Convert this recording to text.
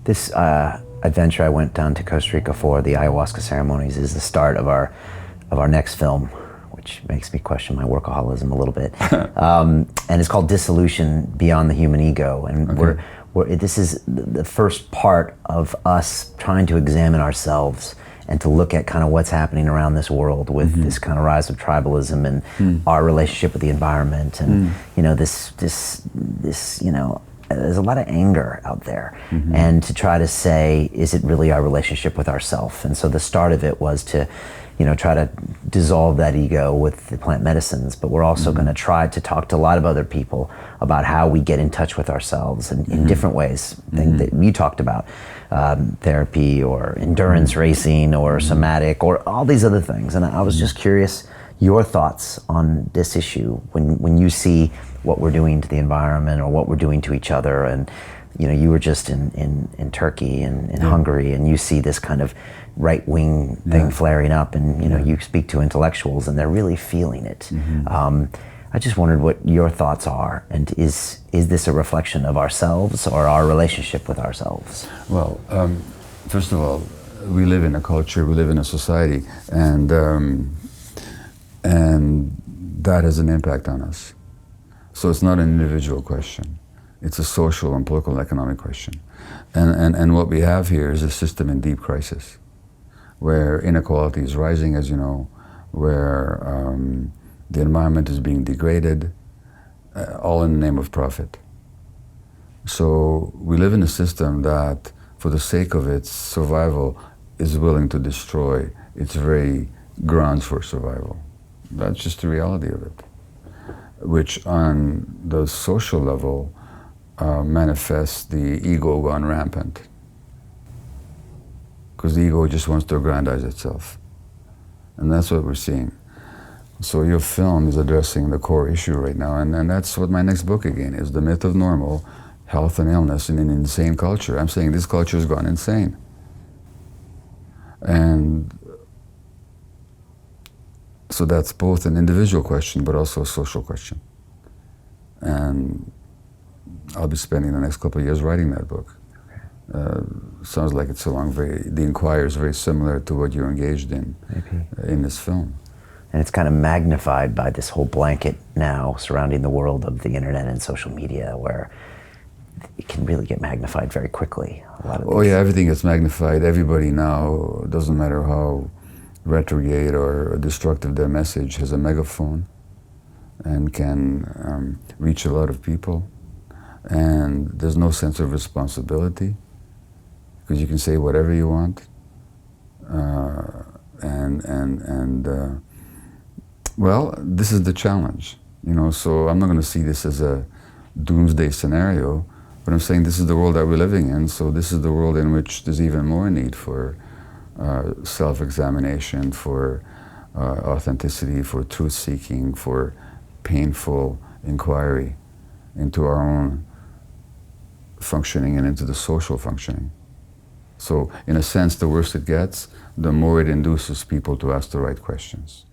This adventure I went down to Costa Rica for, the ayahuasca ceremonies, is the start of our next film, which makes me question my workaholism a little bit. And it's called Dissolution Beyond the Human Ego. And this is the first part of us trying to examine ourselves and to look at kind of what's happening around this world with this kind of rise of tribalism and our relationship with the environment. And, you know, this, you know, there's a lot of anger out there. And to try to say, is it really our relationship with ourself? And so the start of it was to, you know, try to dissolve that ego with the plant medicines, but we're also going to try to talk to a lot of other people about how we get in touch with ourselves in different ways. Things that you talked about, therapy or endurance racing or somatic or all these other things. And I was just curious your thoughts on this issue when you see what we're doing to the environment or what we're doing to each other. And you know, you were just in Turkey and in Hungary, and you see this kind of right-wing thing flaring up, and you know, you speak to intellectuals and they're really feeling it. I just wondered what your thoughts are, and is this a reflection of ourselves or our relationship with ourselves? Well, first of all, we live in a culture, we live in a society, and that has an impact on us. So it's not an individual question. It's a social and political and economic question. And what we have here is a system in deep crisis, where inequality is rising, as you know, where the environment is being degraded, all in the name of profit. So we live in a system that, for the sake of its survival, is willing to destroy its very grounds for survival. That's just the reality of it, which on the social level manifests the ego gone rampant. Because the ego just wants to aggrandize itself. And that's what we're seeing. So your film is addressing the core issue right now, and that's what my next book again is, The Myth of Normal, Health and Illness in an Insane Culture. I'm saying this culture has gone insane. And so that's both an individual question, but also a social question. And I'll be spending the next couple of years writing that book. Sounds like it's the Inquirer is very similar to what you're engaged in in this film. And it's kind of magnified by this whole blanket now surrounding the world of the internet and social media, where it can really get magnified very quickly. Everything gets magnified. Everybody now, doesn't matter how retrograde or destructive their message, has a megaphone and can reach a lot of people. And there's no sense of responsibility, because you can say whatever you want. Well, this is the challenge, you know, so I'm not going to see this as a doomsday scenario, but I'm saying this is the world that we're living in, so this is the world in which there's even more need for self-examination, for authenticity, for truth-seeking, for painful inquiry into our own functioning and into the social functioning. So in a sense, the worse it gets, the more it induces people to ask the right questions.